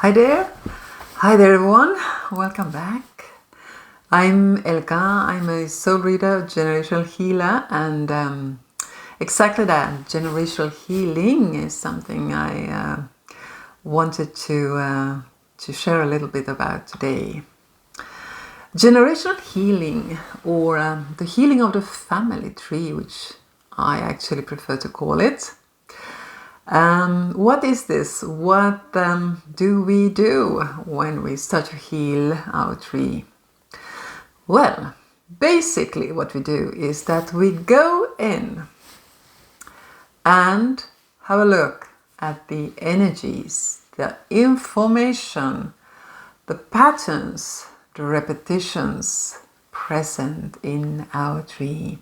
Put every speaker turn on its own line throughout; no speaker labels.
Hi there. Hi there, everyone. Welcome back. I'm Elka. I'm a soul reader, generational healer, and exactly that, generational healing is something I wanted to share a little bit about today. Generational healing, or the healing of the family tree, which I actually prefer to call it. What is this? What do we do when we start to heal our tree? Well, basically what we do is that we go in and have a look at the energies, the information, the patterns, the repetitions present in our tree,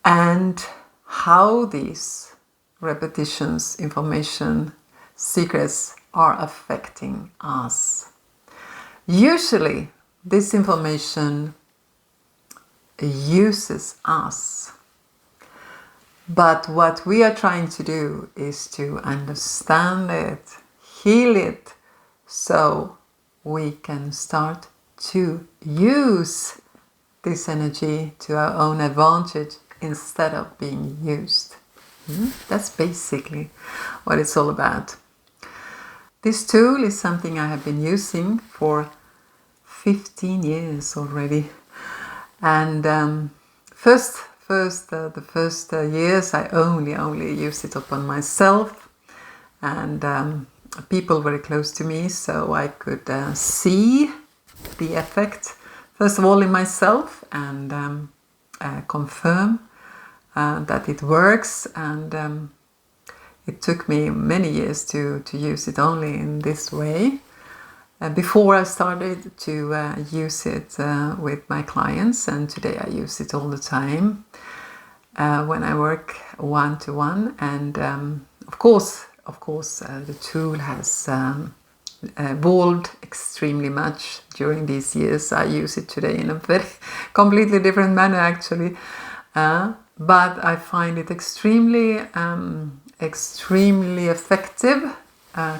and how these repetitions, information, secrets are affecting us. Usually, this information uses us. But what we are trying to do is to understand it, heal it, so we can start to use this energy to our own advantage instead of being used. That's basically what it's all about. This tool is something I have been using for 15 years already. And the first years I only used it upon myself and people very close to me, so I could see the effect, first of all in myself, and confirm that it works, and it took me many years to use it only in this way before I started to use it with my clients, and today I use it all the time when I work one-to-one, and of course the tool has evolved extremely much during these years. I use it today in a very completely different manner actually. But I find it extremely effective,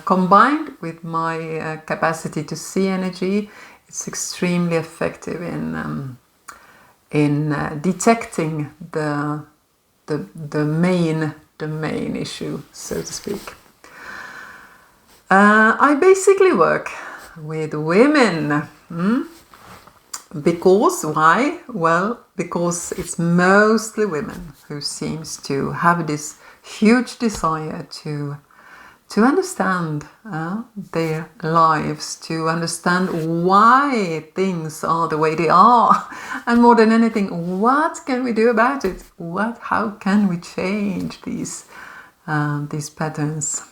combined with my capacity to see energy. It's extremely effective in detecting the main issue, so to speak. I basically work with women. Because why? Well, because it's mostly women who seems to have this huge desire to understand their lives, to understand why things are the way they are, and more than anything, what can we do about it? How can we change these patterns?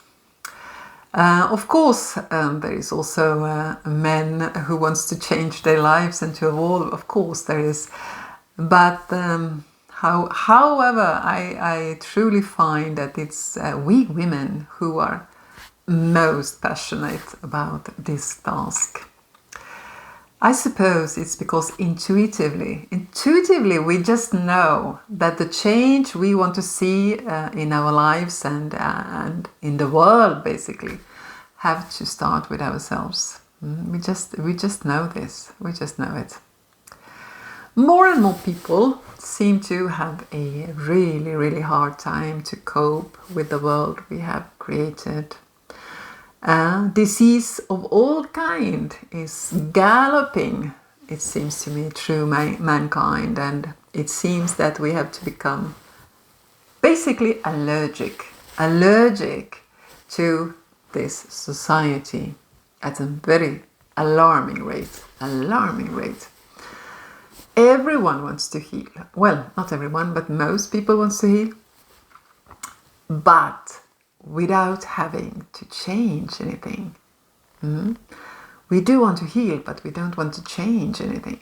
Of course, there is also men who wants to change their lives and to evolve. Of course, there is. But however, I truly find that it's we women who are most passionate about this task. I suppose it's because intuitively we just know that the change we want to see in our lives and in the world basically have to start with ourselves. We just know this. We just know it. More and more people seem to have a really hard time to cope with the world we have created. Disease of all kind is galloping, it seems to me, through mankind, and it seems that we have to become basically allergic to this society at a very alarming rate. Everyone wants to heal. Well, not everyone, but most people want to heal. But without having to change anything. We do want to heal, but we don't want to change anything.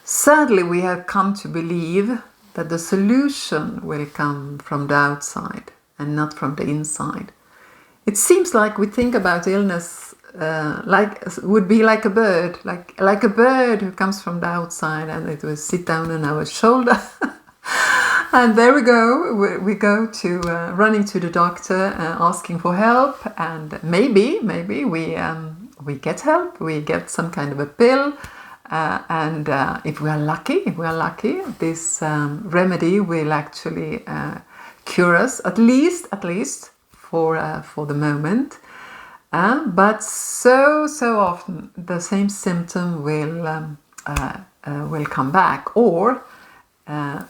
Sadly, we have come to believe that the solution will come from the outside and not from the inside. It seems like we think about illness would be like a bird, like a bird who comes from the outside and it will sit down on our shoulder And there we go. We go to running to the doctor, asking for help, and maybe we get help. We get some kind of a pill, and if we are lucky, this remedy will actually cure us at least for the moment. But so often the same symptom will come back, or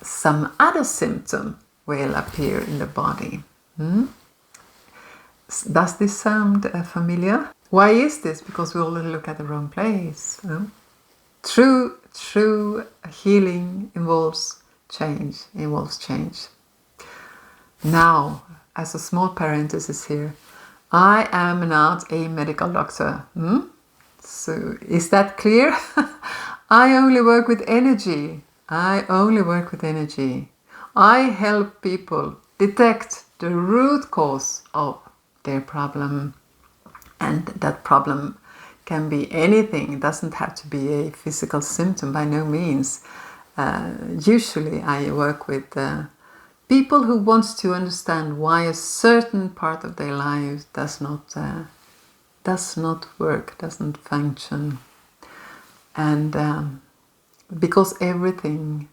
some other symptom will appear in the body. Does this sound familiar? Why is this? Because we all look at the wrong place. True healing involves change. Now, as a small parenthesis here, I am not a medical doctor. So is that clear? I only work with energy. I help people detect the root cause of their problem. And that problem can be anything. It doesn't have to be a physical symptom, by no means. Usually I work with people who want to understand why a certain part of their lives does not work, doesn't function. And because everything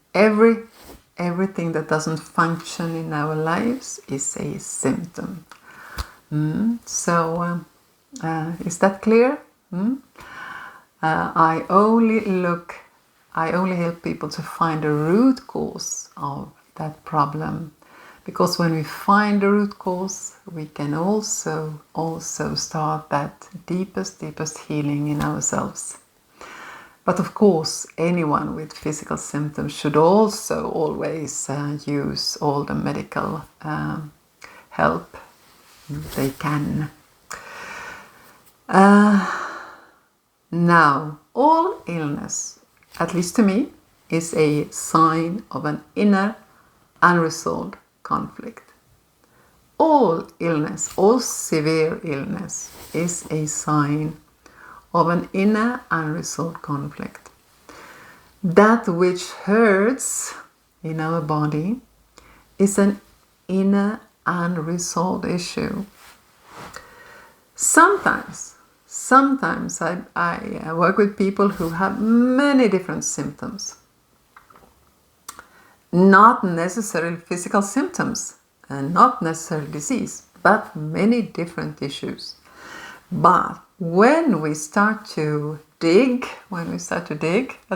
that doesn't function in our lives is a symptom. So is that clear? I only help people to find the root cause of that problem, because when we find the root cause, we can also start that deepest healing in ourselves. But of course, anyone with physical symptoms should also always use all the medical help they can. Now, all illness, at least to me, is a sign of an inner unresolved conflict. All illness, all severe illness, is a sign of an inner unresolved conflict. That which hurts in our body is an inner unresolved issue. Sometimes I work with people who have many different symptoms. Not necessarily physical symptoms and not necessarily disease, but many different issues. But when we start to dig a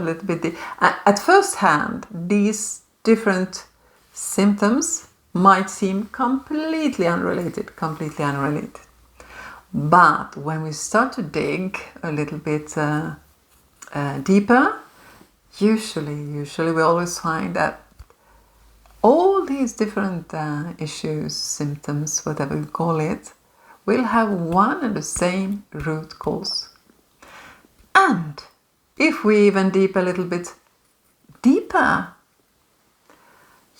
little bit, at first hand, these different symptoms might seem completely unrelated. But when we start to dig a little bit deeper, usually we always find that all these different issues, symptoms, whatever you call it, will have one and the same root cause. And if we even dig a little bit deeper,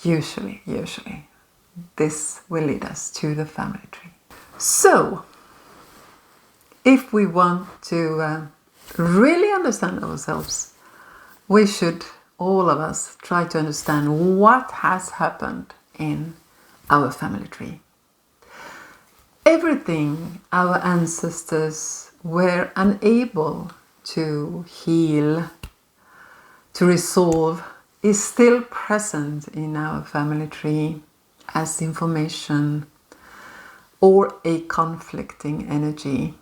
usually this will lead us to the family tree. So, if we want to really understand ourselves, we should, all of us, try to understand what has happened in our family tree. Everything our ancestors were unable to heal, to resolve, is still present in our family tree as information or a conflicting energy.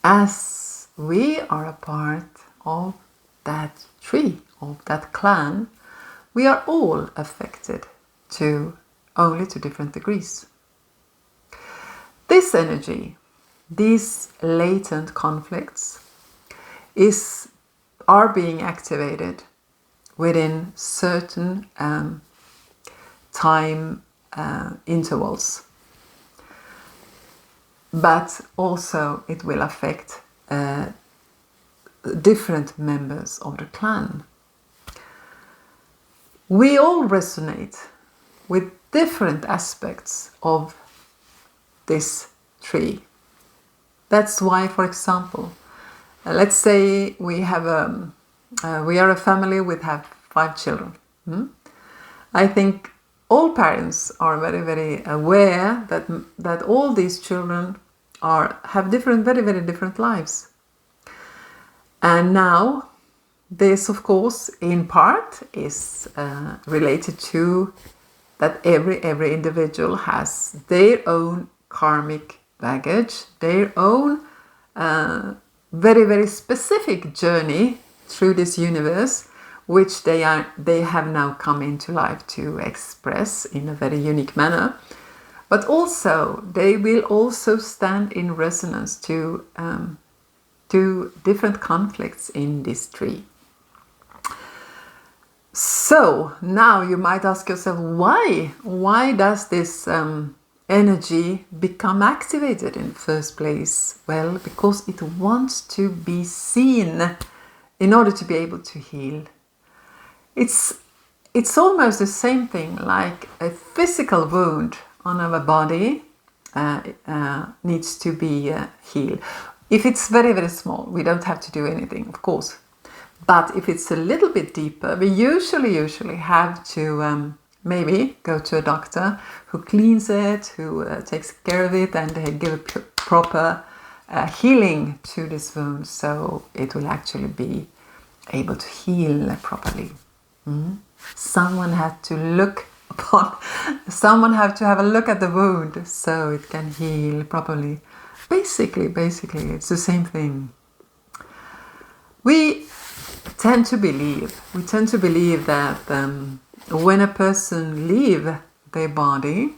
As we are a part of that tree, of that clan, we are all affected only to different degrees. This energy, these latent conflicts, are being activated within certain time intervals. But also it will affect different members of the clan. We all resonate with different aspects of this tree. That's why, for example, let's say we are a family with 5 children. I think all parents are very, very aware that all these children have very, very different lives. And now, this, of course, in part is related to that every individual has their own karmic baggage, their own very, very specific journey through this universe, which they have now come into life to express in a very unique manner. But also, they will also stand in resonance to different conflicts in this tree. So now you might ask yourself, why does this energy become activated in the first place? Well, because it wants to be seen in order to be able to heal. It's almost the same thing like a physical wound on our body needs to be healed. If it's very, very small, we don't have to do anything, of course. But if it's a little bit deeper, we usually have to maybe go to a doctor who cleans it, who takes care of it, and they give a proper healing to this wound, so it will actually be able to heal properly. Someone had to have a look at the wound so it can heal properly. Basically, it's the same thing. We tend to believe that when a person leaves their body,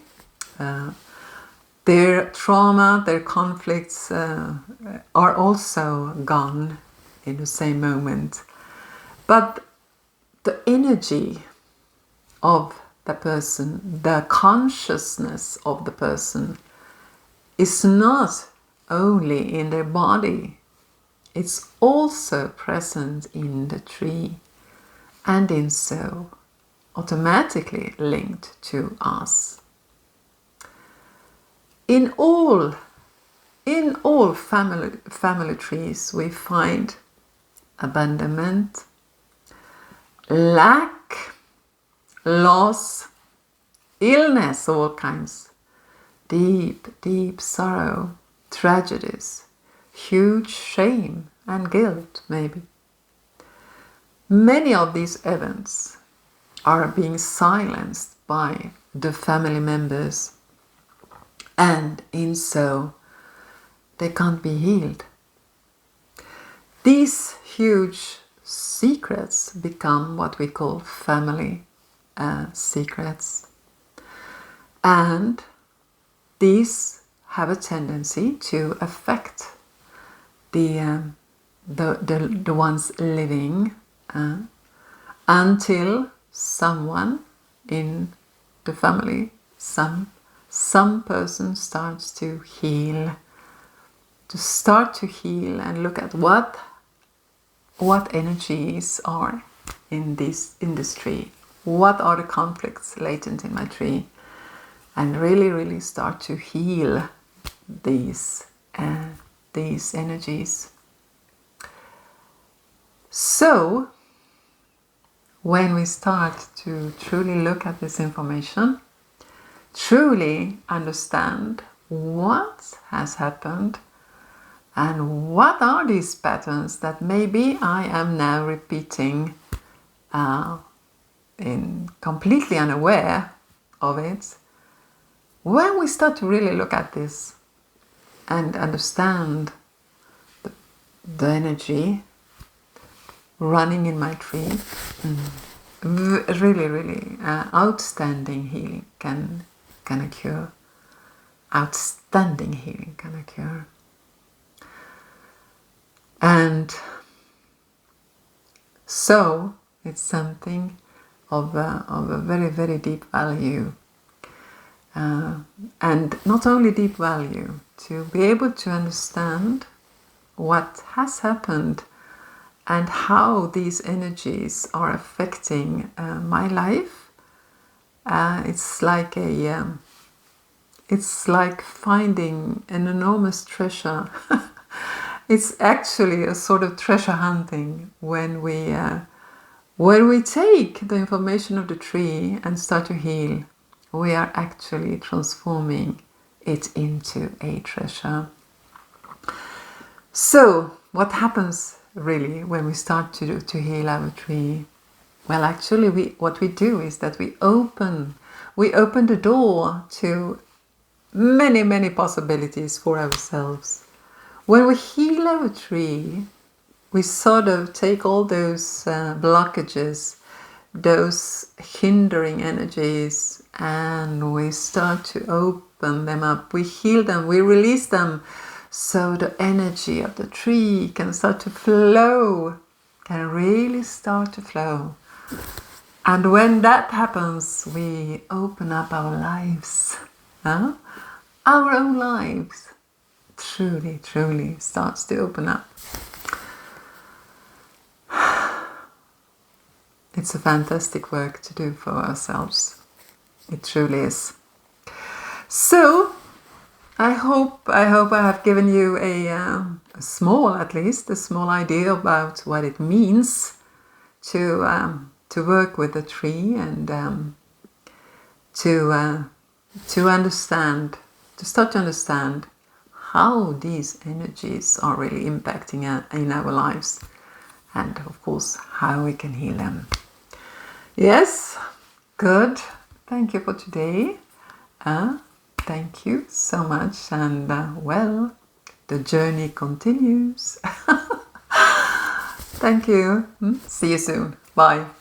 their trauma, their conflicts are also gone in the same moment. But the energy of the person, the consciousness of the person, is not only in their body, it's also present in the tree, and in so automatically linked to us. In all family trees we find abandonment, lack, loss, illness, all kinds, deep sorrow, tragedies, huge shame and guilt, maybe. Many of these events are being silenced by the family members, and in so they can't be healed. These huge secrets become what we call family secrets, and these have a tendency to affect the ones living until someone in the family, some person starts to heal, and look at what energies are in this tree, what are the conflicts latent in my tree, and really start to heal these energies. So when we start to truly look at this information, truly understand what has happened and what are these patterns that maybe I am now repeating in completely unaware of it, when we start to really look at this and understand the energy running in my tree, really outstanding healing can occur. Outstanding healing can occur. And so it's something of a very, very deep value. And not only deep value, to be able to understand what has happened and how these energies are affecting my life. It's like finding an enormous treasure. It's actually a sort of treasure hunting when we When we take the information of the tree and start to heal, we are actually transforming it into a treasure. So, what happens really when we start to heal our tree? Well, actually, what we do is that we open the door to many, many possibilities for ourselves. When we heal our tree, we sort of take all those blockages, those hindering energies, and we start to open them up. We heal them, we release them, so the energy of the tree can start to flow, can really start to flow. And when that happens, we open up our lives, our own lives. Truly, truly starts to open up. It's a fantastic work to do for ourselves. It truly is. So, I hope I have given you a small idea about what it means to work with the tree and to start to understand how these energies are really impacting in our lives, and of course how we can heal them. Yes, good. Thank you for today. Thank you so much, and well, the journey continues. Thank you. See you soon. Bye.